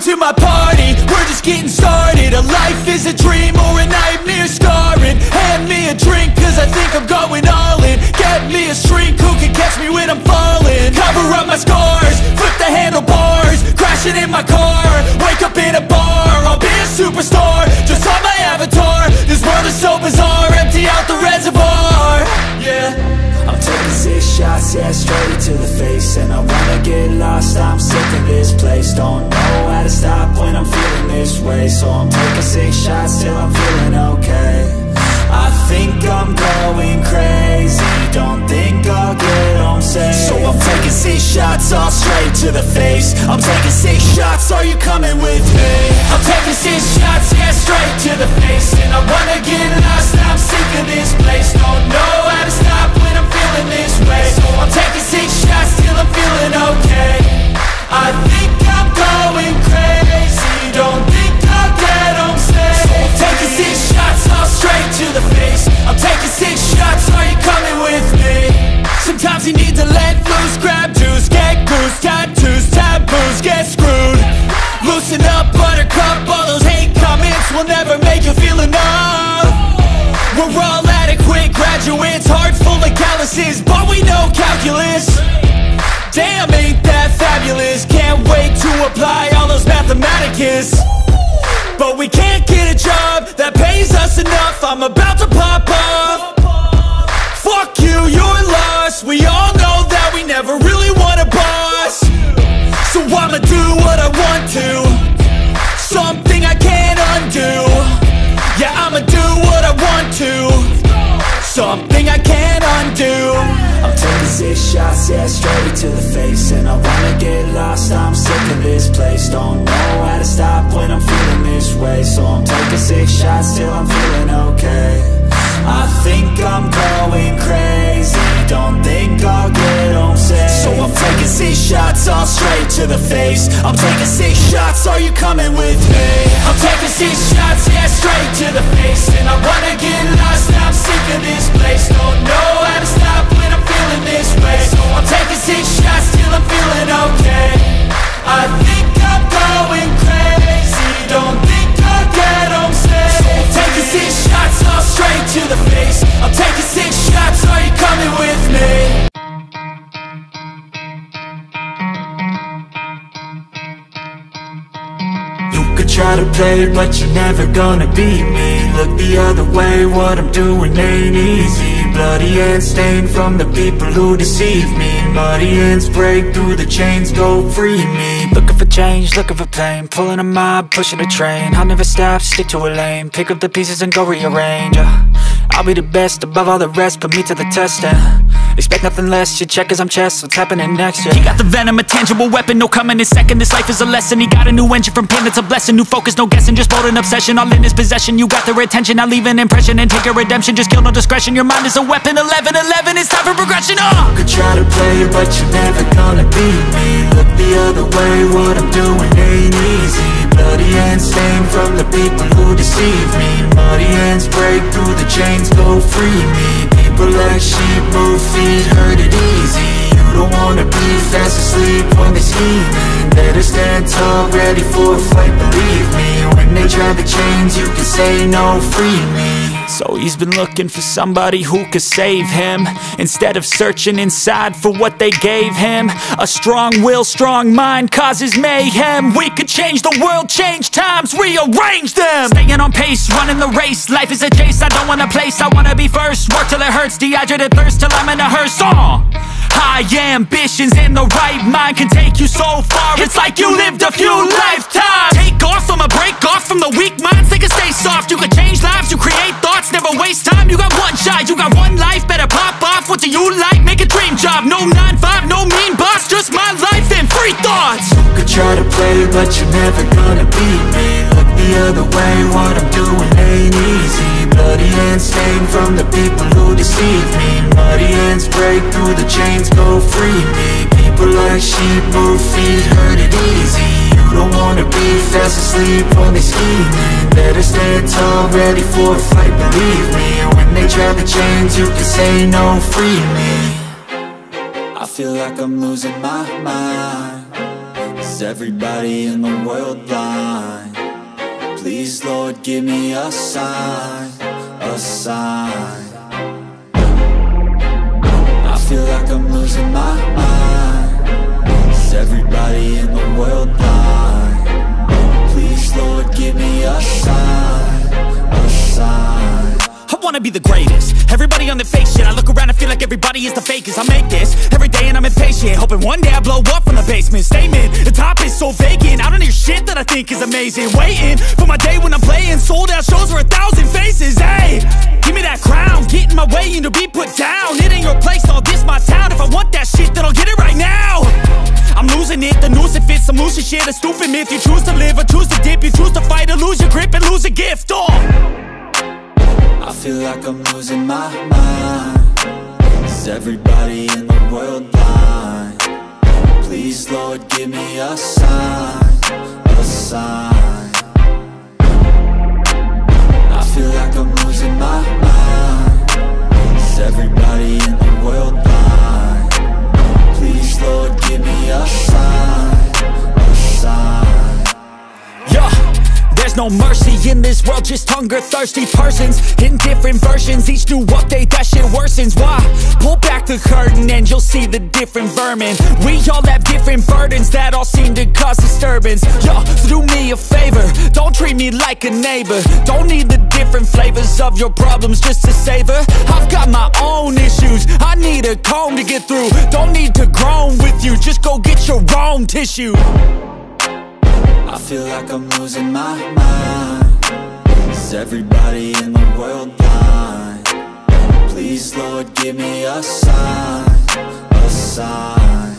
to my party, we're just getting started. A life is a dream or a nightmare scarring. Hand me a drink cause I think I'm going all in. Get me a shrink who can catch me when I'm falling. Cover up my scars, flip the handlebars, crashing in my car, wake up in a bar. I'll be a superstar, just on my avatar. This world is so bizarre, empty out the reservoir. Yeah, I'm taking 6 shots, yeah, straight to the face. And I wanna get lost, I'm sick of this place. Don't know how to stop when I'm feeling this way. So I'm taking 6 shots till I'm feeling okay. I think I'm going crazy, don't think I'll get home safe. So I'm taking 6 shots, all straight to the face. I'm taking 6 shots, are you coming with me? I'm taking 6 shots, yeah, straight to the face. And I wanna get lost, I'm sick of this place. Don't know how to stop when I'm feeling this way. So I'm taking 6 shots till I'm feeling okay. I think I'm going crazy, don't think I'll get home safe. So I'm taking 6 shots, all straight to the face. I'm taking 6 shots, are you coming with me? Sometimes you need to let loose, grab juice, get goose, tattoos, taboos, get screwed. Loosen up, buttercup, all those hate comments will never make you feel enough. We're all adequate graduates, hearts full of calluses, but we know calculus. Damn, ain't that fabulous? Can't wait to apply all those mathematicus. But we can't get a job that pays us enough. I'm about to pop off. Fuck you, you're lost. We all know that we never really want a boss. So I'ma do what I want to, something I can't undo. Yeah, I'ma do what I want to, something I can't undo. I'm taking 6 shots, yeah, straight to the face. And I wanna get lost, I'm sick of this place. Don't know how to stop when I'm feeling this way. So I'm taking 6 shots till I'm feeling okay. I think I'm going crazy, don't think I'll get home safe. So I'm taking 6 shots, all straight to the face. I'm taking 6 shots, are you coming with me? I'm taking 6 shots, yeah, straight to the face. And I wanna get lost, I'm sick of this place. Don't know how to stop when I'm feeling this way. So I'm taking 6 shots till I'm feeling okay. I think I'm going crazy, don't think I'll get home safe. So I'm taking 6 shots, all straight to the face. I'm taking 6 shots, are you coming with me? Try to play, but you're never gonna beat me. Look the other way, what I'm doing ain't easy. Bloody hands stained from the people who deceive me. Muddy hands break through the chains, go free me. Looking for change, looking for pain, pulling a mob, pushing a train. I'll never stop, stick to a lane, pick up the pieces and go rearrange. I'll be the best above all the rest, put me to the test and expect nothing less, you check as I'm chess, what's happening next, yeah. He got the venom, a tangible weapon, no coming in second. This life is a lesson, he got a new engine, from pain it's a blessing. New focus, no guessing, just bold and obsession, all in his possession. You got their attention, I'll leave an impression and take a redemption. Just kill, no discretion, your mind is a weapon. 11-11, it's time for progression, You could try to play, but you're never gonna beat me. Look the other way, what I'm doing ain't easy. Bloody hands stained from the people who deceive me. Muddy hands break through the chains, go free me. People like sheep move feet, hurt it easy. You don't wanna be fast asleep when they're scheming. Better stand tall, ready for a fight, believe me. When they try the chains, you can say no, free me. So he's been looking for somebody who could save him, instead of searching inside for what they gave him. A strong will, strong mind causes mayhem. We could change the world, change times, rearrange them. Staying on pace, running the race, life is a chase. I don't want a place, I wanna be first. Work till it hurts, dehydrated thirst till I'm in a hearse. High ambitions and the right mind can take you so far. It's like you lived a few lifetimes. Take off, I'ma break off from the weak minds. They can stay soft, you can change lives, you create thoughts, never waste time. You got one shot, you got one life, better pop off. What do you like? Make a dream job. No 9-5, no mean boss, just my life and free thoughts. You could try to play, but you're never gonna beat me. Look the other way, what I'm doing ain't easy. Bloody hands stained from the people who deceive me. Muddy hands break through the chains, go free me. People like sheep move feet, hurt it easy. You don't wanna be fast asleep when they scheming. Better stand tall, ready for a fight, believe me. When they try the chains, you can say no, free me. I feel like I'm losing my mind. Is everybody in the world blind? Please, Lord, give me a sign, a sign. I feel like I'm losing my mind. Is everybody in the world blind? Please, Lord, give me a sign, a sign. I wanna be the greatest. Everybody on the fake shit. I look around and feel like everybody is the fakest. I make this every day and I'm impatient, hoping one day I blow up from the basement. Statement, the top is so vacant. I don't hear shit that I think is amazing. Waiting for my day when I'm playing sold out shows for 1,000 faces. Hey, give me that crown, get in my way and to be put down. It ain't your place, all this my town. If I want that shit, then I'll get it right now. I'm losing it, the noose it fits. Some loose shit, a stupid myth. You choose to live or choose to dip. You choose to fight or lose your grip and lose a gift. I feel like I'm losing my mind. Is everybody in the world blind? Please, Lord, give me a sign, a sign. I feel like I'm losing my mind. Is everybody in the world blind? Please, Lord, give me a sign, a sign. Yeah. There's no mercy in this world, just hunger-thirsty persons in different versions. Each new update, that shit worsens. Why? Pull back the curtain and you'll see the different vermin. We all have different burdens that all seem to cause disturbance. Yo, so do me a favor, don't treat me like a neighbor. Don't need the different flavors of your problems just to savor. I've got my own issues, I need a comb to get through. Don't need to groan with you, just go get your own tissue. I feel like I'm losing my mind. Is everybody in the world blind? Please, Lord, give me a sign, a sign.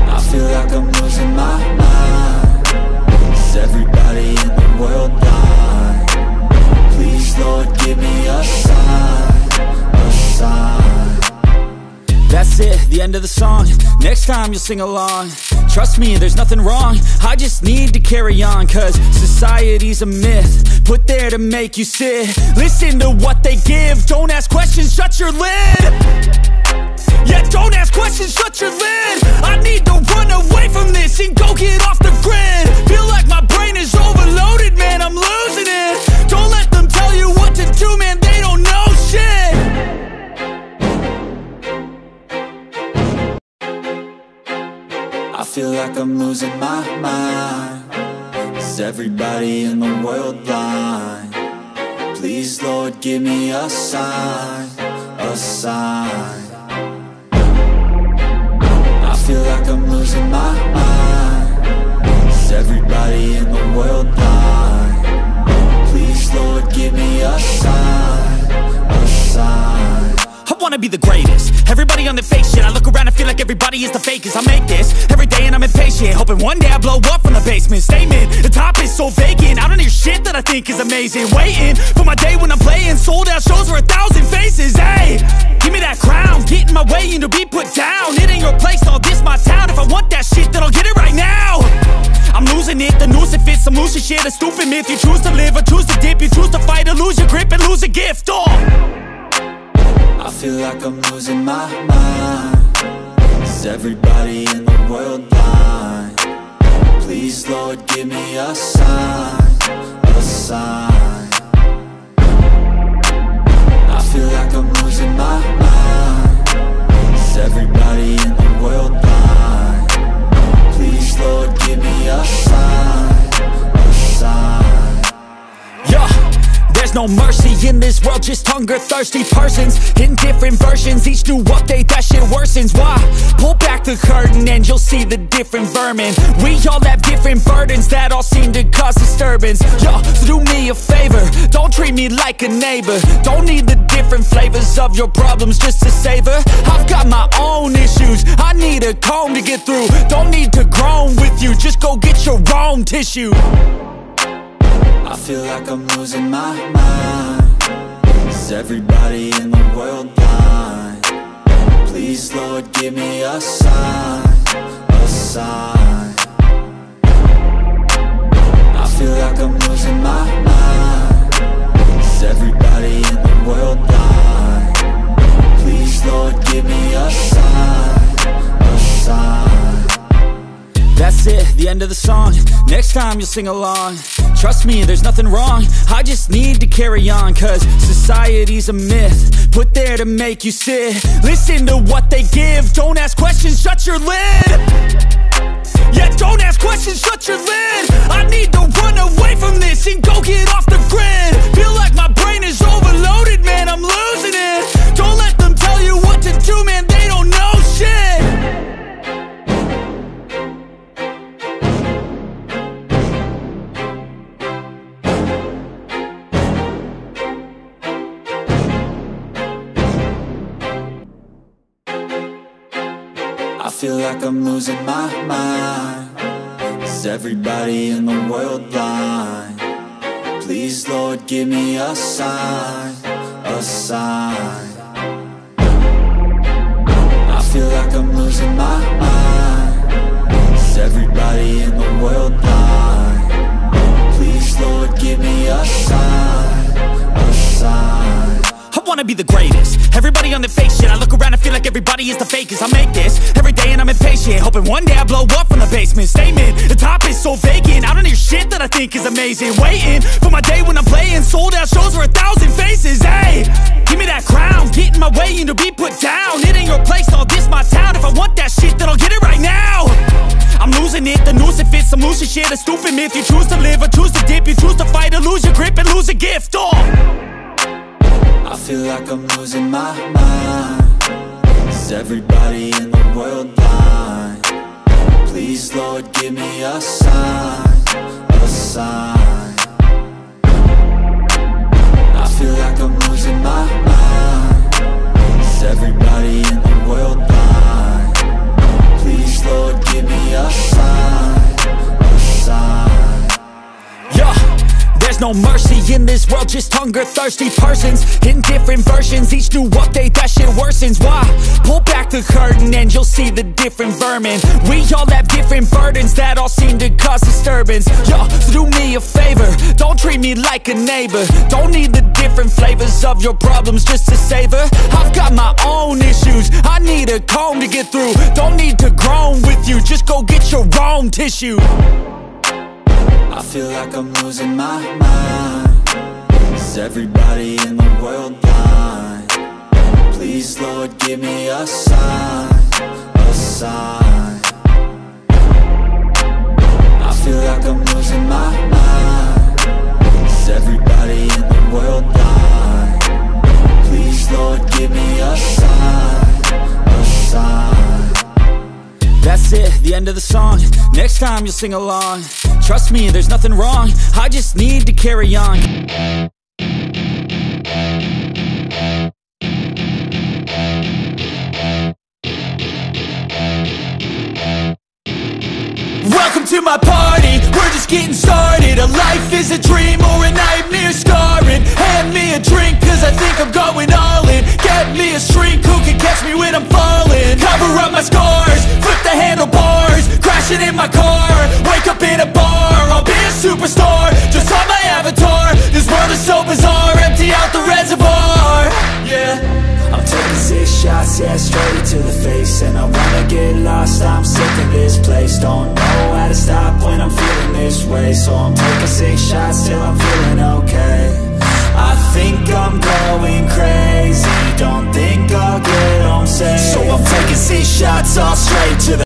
I feel like I'm losing my mind. Is everybody in the world blind? Please, Lord, give me a sign, a sign. That's it, the end of the song. Next time you'll sing along. Trust me, there's nothing wrong. I just need to carry on, cause society's a myth put there to make you sit. Listen to what they give. Don't ask questions, shut your lid. Yeah, don't ask questions, shut your lid. I need to run away from this and go get off the grid. Feel like my brain is overloaded, man, I'm losing it. Don't let them tell you what to do, man, they don't know shit. I feel like I'm losing my mind. Is everybody in the world blind? Please, Lord, give me a sign, a sign. I feel like I'm losing my mind. Is everybody in the world blind? Please, Lord, give me a sign, a sign. I wanna be the greatest. Everybody on the fake shit. I look around and feel like everybody is the fakest. I make this every day and I'm impatient, hoping one day I blow up from the basement. Statement, the top is so vacant. I don't hear shit that I think is amazing. Waiting for my day when I'm playing sold out shows for 1,000 faces. Hey, give me that crown, get in my way and to be put down. It ain't your place, all this my town. If I want that shit, then I'll get it right now. I'm losing it, the noose it fits. Some loose shit, a stupid myth. You choose to live or choose to dip. You choose to fight or lose your grip and lose a gift. I feel like I'm losing my mind. Is everybody in the world blind? Please, Lord, give me a sign, a sign. I feel like I'm losing my mind. Is everybody in the world blind? Please, Lord, give me a sign, a sign. Yeah. There's no mercy in this world, just hunger-thirsty persons in different versions. Each new update, that shit worsens. Why? Pull back the curtain and you'll see the different vermin. We all have different burdens that all seem to cause disturbance. Yo, so do me a favor, don't treat me like a neighbor. Don't need the different flavors of your problems just to savor. I've got my own issues, I need a comb to get through. Don't need to groan with you, just go get your own tissue. I feel like I'm losing my mind. Is everybody in the world blind? Please, Lord, give me a sign, a sign. I feel like I'm losing my mind. Is everybody in the world blind? Please, Lord, give me a sign, a sign. time you'll sing along. Trust me, there's nothing wrong, I just need to carry on. Cause society's a myth, put there to make you sit. Listen to what they give, don't ask questions, shut your lid. Yeah, don't ask questions, shut your lid. I need to run away from this and go get off the grid. Feel like my brain is overloaded, man, I'm losing it. Don't let them tell you what to do, man, they don't know shit. I feel like I'm losing my mind. Is everybody in the world blind? Please, Lord, give me a sign, a sign. I feel like I'm losing my mind. Is everybody in the world blind? Please, Lord, give me a sign, a sign. I wanna be the greatest. Everybody on the fake shit. I look around and feel like everybody is the fakest. I make this every day and I'm impatient, hoping one day I blow up from the basement. Statement, the top is so vacant, I don't hear shit that I think is amazing. Waiting for my day when I'm playing sold out shows for 1,000 faces. Hey, give me that crown, get in my way and to be put down. It ain't your place, all this my town. If I want that shit, then I'll get it right now. I'm losing it, the noose it fits, I'm losing shit. A stupid myth, you choose to live or choose to dip. You choose to fight or lose your grip and lose a gift. I feel like I'm losing my mind. Is everybody in the world blind? Please, Lord, give me a sign, a sign. I feel like I'm losing my mind. Is everybody in the world blind? Please, Lord, give me a sign, a sign. Yeah. There's no mercy in this world, just hunger-thirsty persons in different versions, each new update, that shit worsens. Why? Pull back the curtain and you'll see the different vermin. We all have different burdens that all seem to cause disturbance. Yo, so do me a favor, don't treat me like a neighbor. Don't need the different flavors of your problems just to savor. I've got my own issues, I need a comb to get through. Don't need to groan with you, just go get your own tissue. I feel like I'm losing my mind. Is everybody in the world blind? Please, Lord, give me a sign, a sign. I feel like I'm losing my mind. Is everybody in the world blind? Please, Lord, give me a sign, a sign. That's it, the end of the song. Next time you'll sing along. Trust me, there's nothing wrong, I just need to carry on. Welcome to my party, we're just getting started. A life is a dream or a nightmare scarring. Hand me a drink cause I think I'm going all in. Get me a shrink who can catch me when I'm falling. Cover up my scars, flip the handlebars. Crashing in my car, wake up in a bar. I'll be a superstar, just on my avatar. This world is so bizarre, empty out the reservoir. Yeah, I'm taking 6 shots, yeah, straight to the face. And I wanna get lost, I'm sick of this place. Don't know how to stop when I'm feeling this way. So I'm taking 6 shots till I'm feeling okay. I think I'm going crazy, don't think I'll get home safe. so I'm taking 6 shots all straight to the